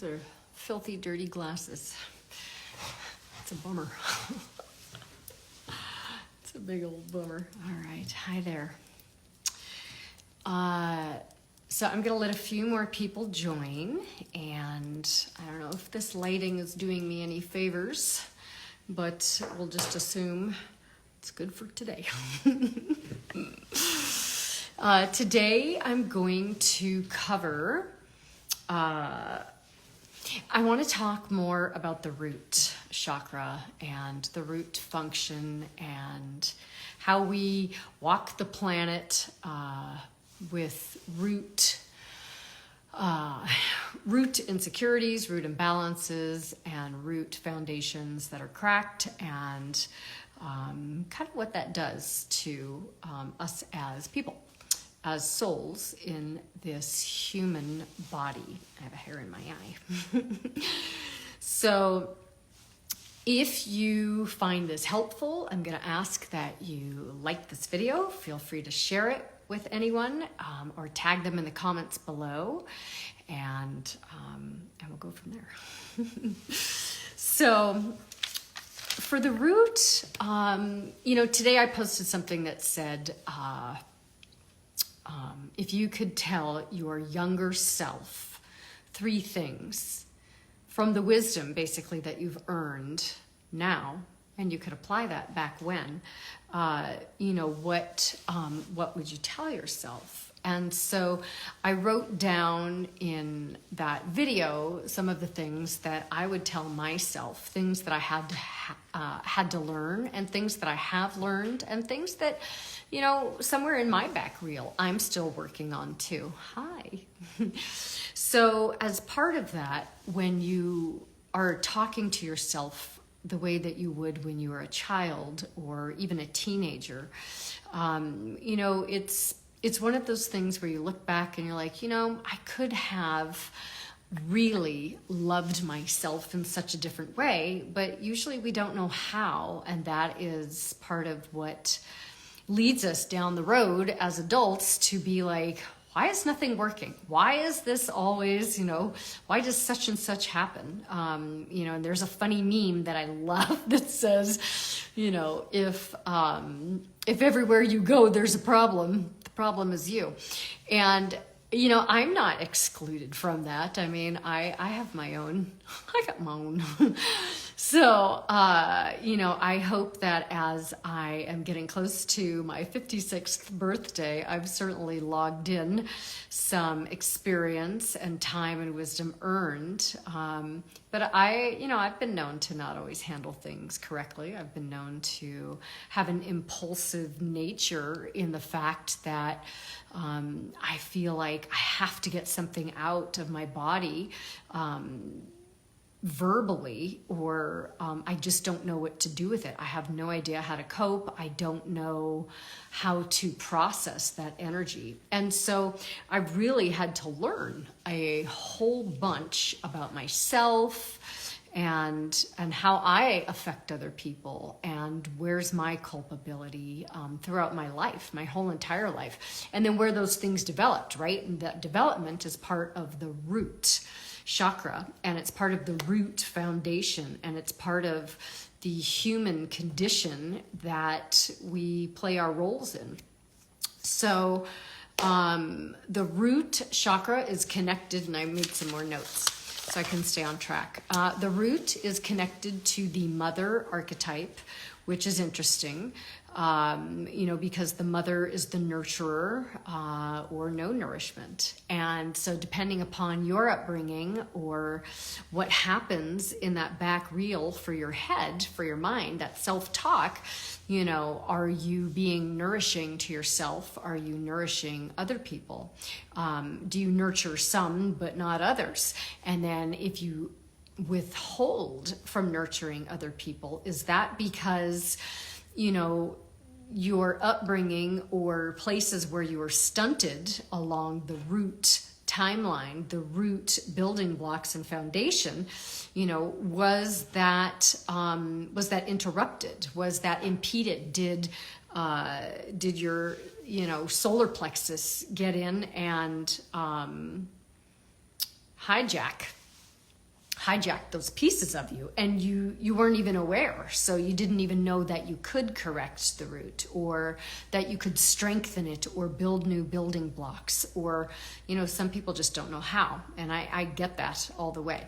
Those are filthy, dirty glasses. It's a bummer. It's a big old bummer. All right. Hi there. So I'm going to let a few more people join, and I don't know if this lighting is doing me any favors, but we'll just assume it's good for today. Today I'm going to cover, I want to talk more about the root chakra and the root function and how we walk the planet with root insecurities, root imbalances, and root foundations that are cracked, and kind of what that does to us as people, as souls in this human body. I have a hair in my eye. So if you find this helpful, I'm going to ask that you like this video. Feel free to share it with anyone, or tag them in the comments below, and we'll go from there. So for the root, today I posted something that said, if you could tell your younger self 3 things from the wisdom basically that you've earned now, and you could apply that back when, what would you tell yourself? And so I wrote down in that video some of the things that I would tell myself, things that I had to learn, and things that I have learned, and things that, somewhere in my back reel, I'm still working on too. Hi. So as part of that, when you are talking to yourself the way that you would when you were a child or even a teenager, it's one of those things where you look back and you're like, I could have really loved myself in such a different way, but usually we don't know how, and that is part of what leads us down the road as adults to be like, why is nothing working? Why is this always, why does such and such happen? And there's a funny meme that I love that says, if everywhere you go, there's a problem, the problem is you. And, I'm not excluded from that. I mean, I have my own, I got my own. So, I hope that as I am getting close to my 56th birthday, I've certainly logged in some experience and time and wisdom earned. But I've been known to not always handle things correctly. I've been known to have an impulsive nature in the fact that I feel like I have to get something out of my body verbally, or I just don't know what to do with it. I have no idea how to cope. I don't know how to process that energy. And so I really had to learn a whole bunch about myself and how I affect other people, and where's my culpability throughout my life, my whole entire life, and then where those things developed, right? And that development is part of the root chakra, and it's part of the root foundation, and it's part of the human condition that we play our roles in. So the root chakra is connected, and I made some more notes so I can stay on track. The root is connected to the mother archetype, which is interesting, because the mother is the nurturer or no nourishment. And so depending upon your upbringing or what happens in that back reel for your head, for your mind, that self-talk, are you being nourishing to yourself? Are you nourishing other people? Do you nurture some but not others? And then if you withhold from nurturing other people, is that because your upbringing or places where you were stunted along the root timeline, the root building blocks and foundation, was that interrupted? Was that impeded? Did your solar plexus get in and hijack hijacked those pieces of you, and you weren't even aware. So you didn't even know that you could correct the root, or that you could strengthen it, or build new building blocks, or, some people just don't know how. And I get that all the way.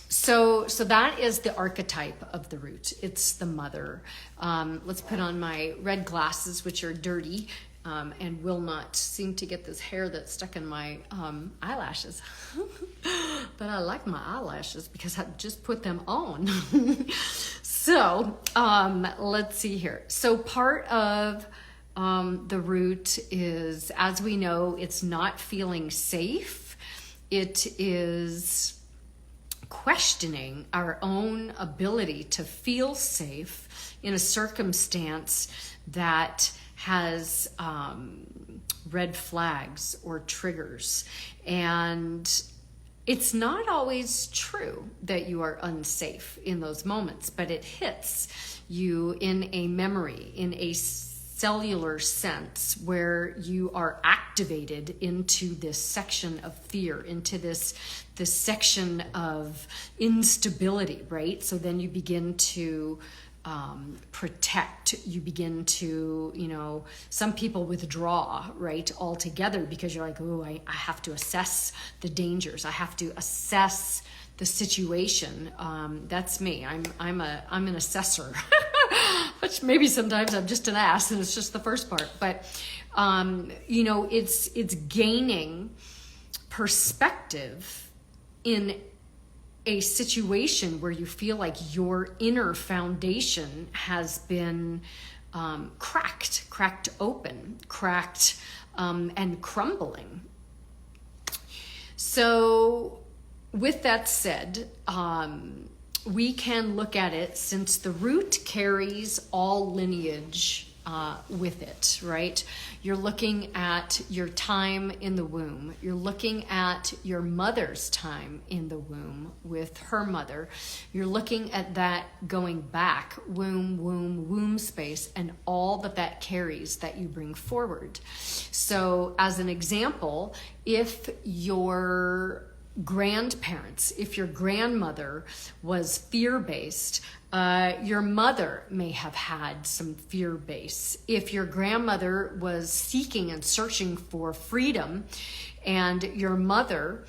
So that is the archetype of the root. It's the mother. Let's put on my red glasses, which are dirty, and will not seem to get this hair that's stuck in my eyelashes. But I like my eyelashes because I just put them on. So let's see here. So part of the root is, as we know, it's not feeling safe. It is questioning our own ability to feel safe in a circumstance that has red flags or triggers. And it's not always true that you are unsafe in those moments, but it hits you in a memory, in a cellular sense, where you are activated into this section of fear, into this section of instability, right? So then you begin to protect, you begin to, some people withdraw, right, altogether, because you're like, oh, I have to assess the dangers. I have to assess the situation. That's me. I'm an assessor, which maybe sometimes I'm just an ass and it's just the first part. But, it's gaining perspective in a situation where you feel like your inner foundation has been cracked open, and crumbling. So with that said, we can look at it, since the root carries all lineage with it, right? You're looking at your time in the womb. You're looking at your mother's time in the womb with her mother. You're looking at that going back, womb space, and all that carries that you bring forward. So as an example, if your grandparents, if your grandmother was fear-based, your mother may have had some fear base. If your grandmother was seeking and searching for freedom, and your mother,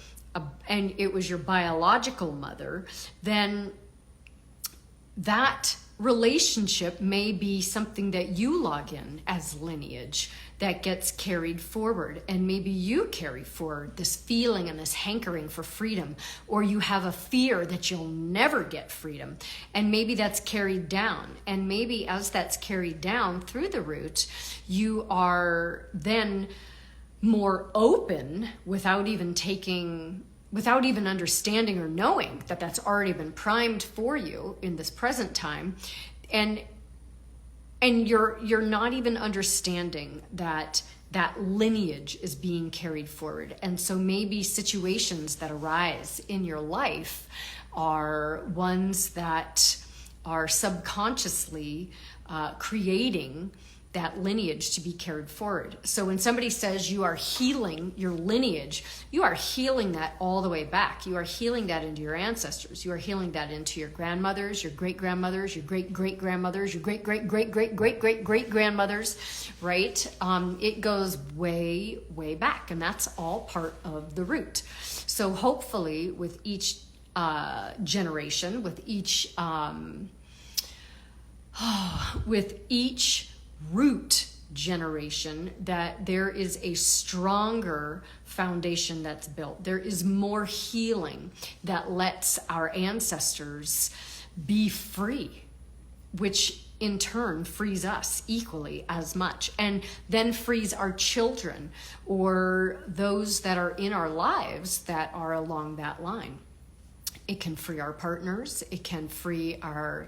and it was your biological mother, then that relationship may be something that you log in as lineage that gets carried forward. And maybe you carry forward this feeling and this hankering for freedom, or you have a fear that you'll never get freedom. And maybe that's carried down. And maybe as that's carried down through the root, you are then more open without even understanding or knowing that that's already been primed for you in this present time. And you're not even understanding that lineage is being carried forward. And so maybe situations that arise in your life are ones that are subconsciously creating that lineage to be carried forward. So when somebody says you are healing your lineage, you are healing that all the way back. You are healing that into your ancestors. You are healing that into your grandmothers, your great-grandmothers, your great-great-grandmothers, your great-great-great-great-great-great-grandmothers, right? It goes way, way back, and that's all part of the root. So hopefully with each generation, with each root generation, that there is a stronger foundation that's built. There is more healing that lets our ancestors be free, which in turn frees us equally as much, and then frees our children or those that are in our lives that are along that line. It can free our partners. It can free our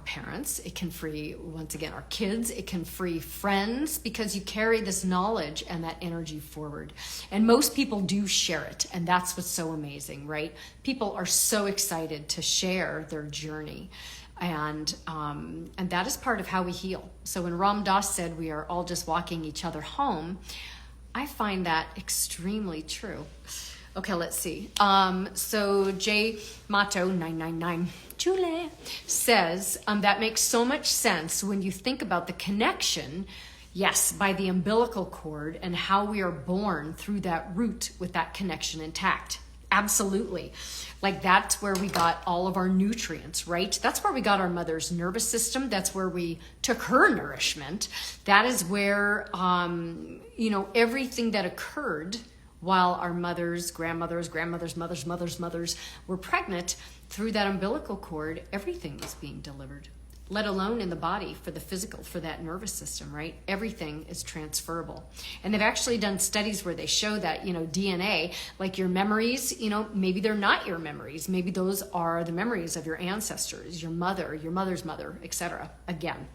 parents. It can free, once again, our kids. It can free friends, because you carry this knowledge and that energy forward. And most people do share it. And that's what's so amazing, right? People are so excited to share their journey. And that is part of how we heal. So when Ram Dass said we are all just walking each other home, I find that extremely true. Okay, let's see. So J Mato 999 Julie says that makes so much sense when you think about the connection, yes, by the umbilical cord and how we are born through that root with that connection intact. Absolutely. Like that's where we got all of our nutrients, right? That's where we got our mother's nervous system. That's where we took her nourishment. That is where, everything that occurred while our mothers, grandmothers, mothers were pregnant, through that umbilical cord, everything was being delivered, let alone in the body for the physical, for that nervous system, right? Everything is transferable. And they've actually done studies where they show that, DNA, like your memories, maybe they're not your memories. Maybe those are the memories of your ancestors, your mother, your mother's mother, etc. Again.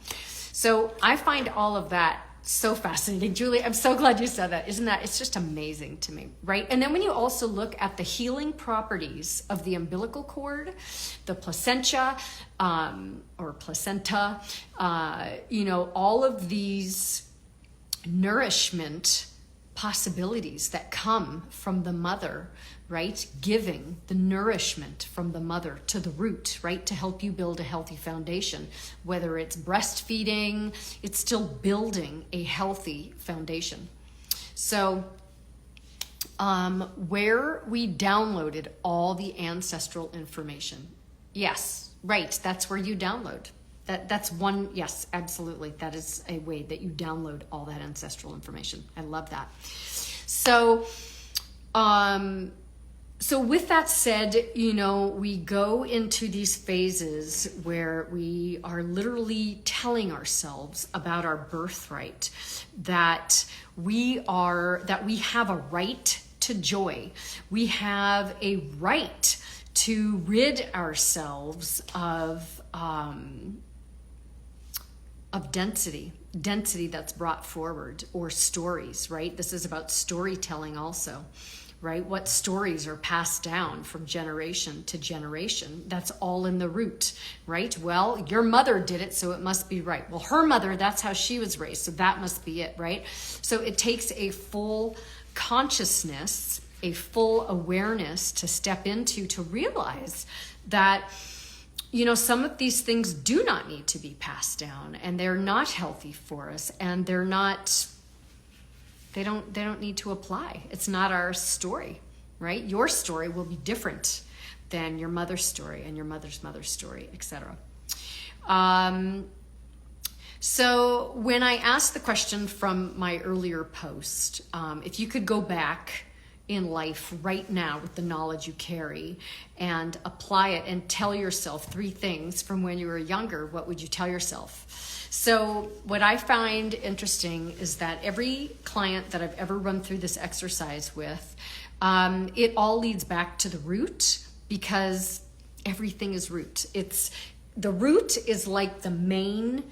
So I find all of that so fascinating. Julie, I'm so glad you said that. It's just amazing to me, right? And then when you also look at the healing properties of the umbilical cord, the placenta, all of these nourishment possibilities that come from the mother, right? Giving the nourishment from the mother to the root, right? To help you build a healthy foundation. Whether it's breastfeeding, it's still building a healthy foundation. So, where we downloaded all the ancestral information. Yes, right. That's where you download. That's one, yes, absolutely. That is a way that you download all that ancestral information. I love that. So, so with that said, we go into these phases where we are literally telling ourselves about our birthright, that we have a right to joy. We have a right to rid ourselves of density that's brought forward, or stories, right? This is about storytelling also, right? What stories are passed down from generation to generation. That's all in the root, right? Well, your mother did it, so it must be right. Well, her mother, that's how she was raised, so that must be it, right? So it takes a full consciousness, a full awareness to step into, to realize that some of these things do not need to be passed down, and they're not healthy for us, and they don't need to apply. It's not our story, right? Your story will be different than your mother's story and your mother's story, etc. So when I asked the question from my earlier post, if you could go back in life right now with the knowledge you carry and apply it and tell yourself 3 things from when you were younger, what would you tell yourself? So what I find interesting is that every client that I've ever run through this exercise with, it all leads back to the root, because everything is root. The root is like the main,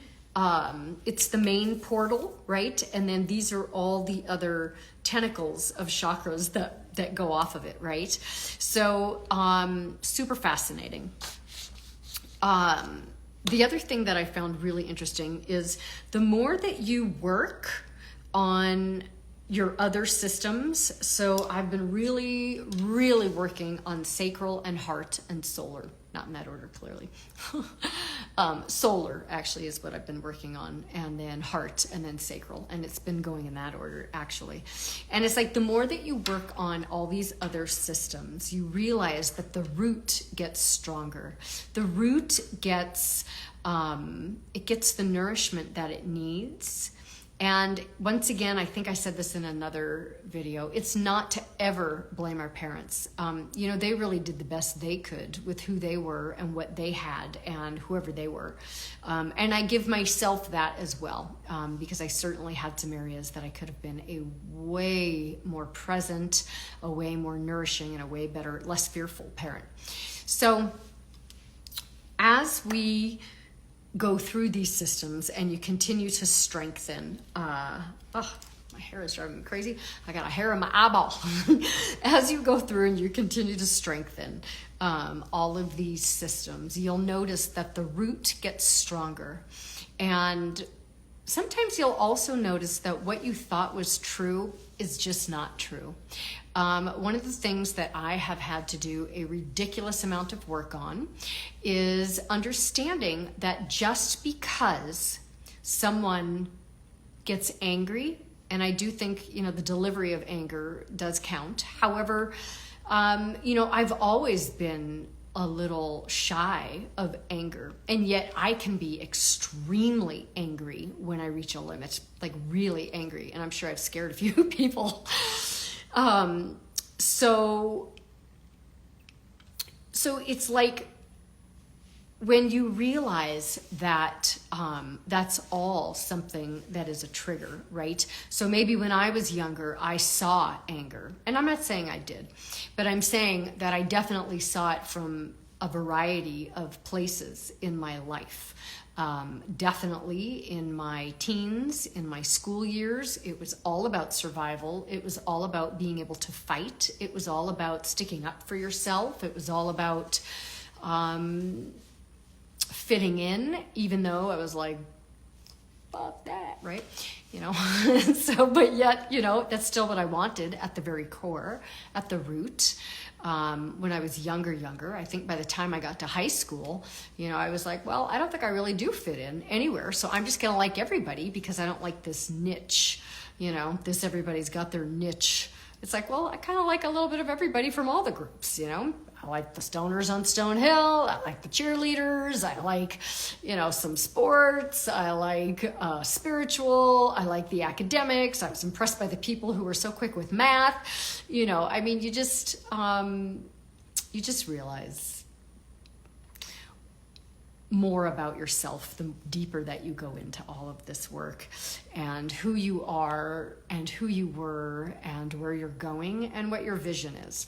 it's the main portal, right? And then these are all the other tentacles of chakras that go off of it, right? So super fascinating. The other thing that I found really interesting is the more that you work on your other systems. So I've been really, really working on sacral and heart and solar. Not in that order, clearly. Solar, actually, is what I've been working on, and then heart, and then sacral. And it's been going in that order, actually. And it's like the more that you work on all these other systems, you realize that the root gets stronger. The root gets, it gets the nourishment that it needs. And once again, I think I said this in another video, it's not to ever blame our parents. They really did the best they could with who they were and what they had and whoever they were. And I give myself that as well, because I certainly had some areas that I could have been a way more present, a way more nourishing, and a way better, less fearful parent. So as we go through these systems and you continue to strengthen, my hair is driving me crazy. I got a hair in my eyeball. As you go through and you continue to strengthen all of these systems, you'll notice that the root gets stronger. And sometimes you'll also notice that what you thought was true is just not true. One of the things that I have had to do a ridiculous amount of work on is understanding that just because someone gets angry, and I do think, the delivery of anger does count. However, I've always been a little shy of anger, and yet I can be extremely angry when I reach a limit, like really angry, and I'm sure I've scared a few people. So it's like when you realize that that's all something that is a trigger, right? So maybe when I was younger, I saw anger, and I'm not saying I did, but I'm saying that I definitely saw it from a variety of places in my life. Definitely in my teens, in my school years, it was all about survival. It was all about being able to fight. It was all about sticking up for yourself. It was all about fitting in, even though I was like, fuck that, right? But yet, that's still what I wanted at the very core, at the root. When I was younger, I think by the time I got to high school, I was like, well, I don't think I really do fit in anywhere. So I'm just going to like everybody because I don't like this niche, everybody's got their niche. It's like, well, I kind of like a little bit of everybody from all the groups, I like the stoners on Stonehill. I like the cheerleaders. I like, some sports. I like spiritual. I like the academics. I was impressed by the people who were so quick with math. You just realize more about yourself the deeper that you go into all of this work, and who you are and who you were and where you're going and what your vision is.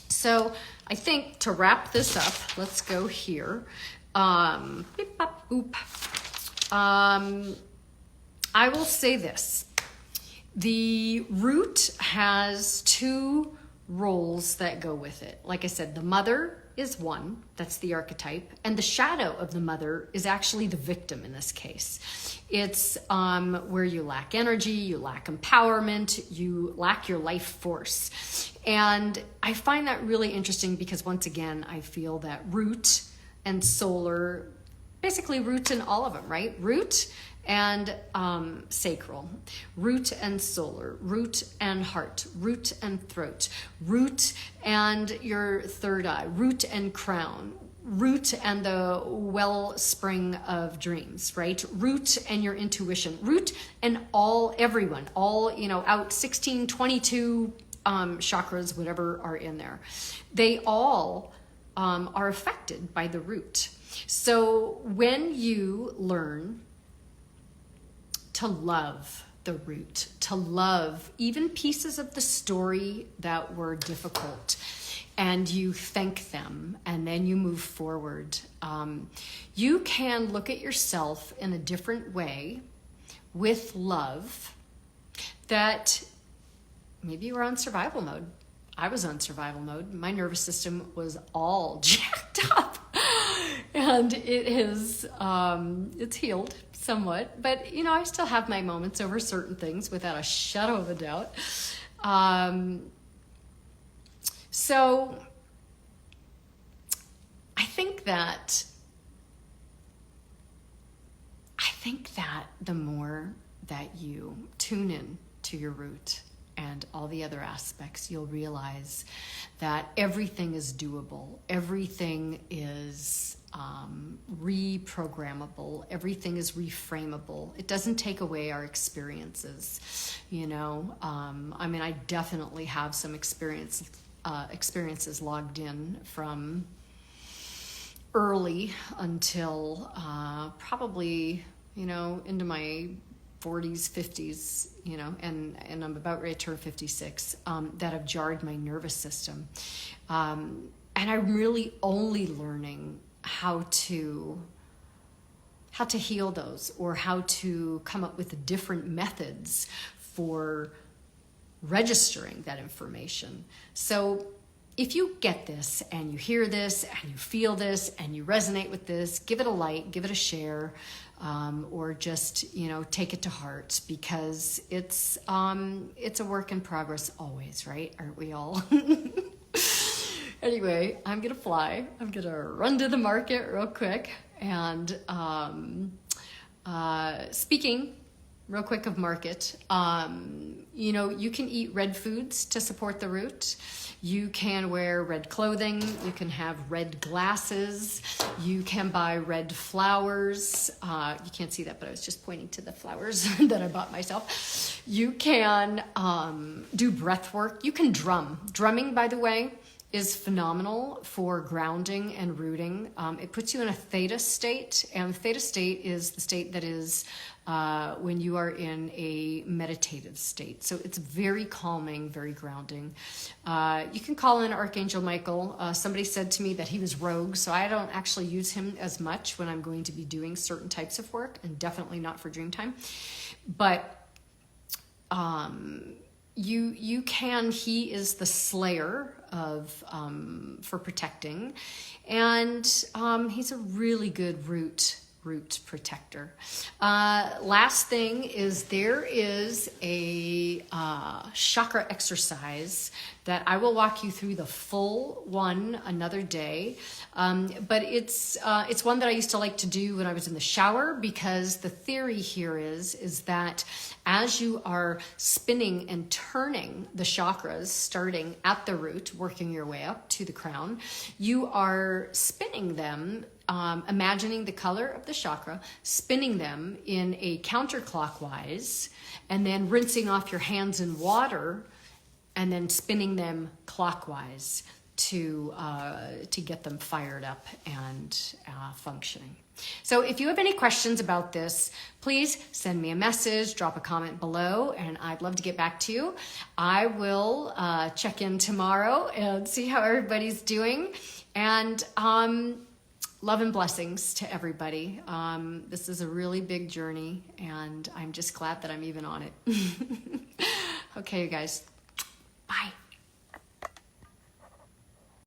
So I think to wrap this up, let's go here. I will say this. The root has two roles that go with it. Like I said, the mother is one, that's the archetype, and the shadow of the mother is actually the victim in this case. It's where you lack energy, you lack empowerment, you lack your life force. And I find that really interesting because once again, I feel that root and solar, basically roots in all of them, right? Root and sacral, root and solar, root and heart, root and throat, root and your third eye, root and crown, root and the wellspring of dreams, right? Root and your intuition, root and everyone, out 16, 22 chakras, whatever are in there. They all are affected by the root. So when you learn to love the root, to love even pieces of the story that were difficult, and you thank them, and then you move forward, you can look at yourself in a different way with love. That maybe you were on survival mode. I was on survival mode. My nervous system was all jacked up, and it's healed somewhat, but I still have my moments over certain things without a shadow of a doubt. So I think that the more that you tune in to your root and all the other aspects, you'll realize that everything is doable. Everything is reprogrammable. Everything is reframable. It doesn't take away our experiences. I definitely have some experiences logged in from early until probably, into my 40s, 50s, and I'm about ready to turn 56, that have jarred my nervous system. And I'm really only learning how to heal those, or how to come up with different methods for registering that information. So if you get this and you hear this and you feel this and you resonate with this, give it a like, give it a share, or just, you know, take it to heart, because it's a work in progress always, right? Aren't we all? Anyway, I'm gonna fly. I'm gonna run to the market real quick. And speaking real quick of market, you know, you can eat red foods to support the root. You can wear red clothing. You can have red glasses. You can buy red flowers. You can't see that, but I was just pointing to the flowers that I bought myself. You can do breath work. You can drum. Drumming, by the way, is phenomenal for grounding and rooting. It puts you in a theta state, and the theta state is the state that is when you are in a meditative state. So it's very calming, very grounding. You can call in Archangel Michael. Somebody said to me that he was rogue, so I don't actually use him as much when I'm going to be doing certain types of work, and definitely not for dream time. But you can, he is the slayer of for protecting, and he's a really good root protector. Last thing is, there is a chakra exercise that I will walk you through the full one another day. But it's one that I used to like to do when I was in the shower, because the theory here is that as you are spinning and turning the chakras, starting at the root, working your way up to the crown, you are spinning them, imagining the color of the chakra, spinning them in a counterclockwise, and then rinsing off your hands in water, and then spinning them clockwise to get them fired up and functioning. So if you have any questions about this, please send me a message, drop a comment below, and I'd love to get back to you. I will check in tomorrow and see how everybody's doing. And love and blessings to everybody. This is a really big journey, and I'm just glad that I'm even on it. Okay, you guys.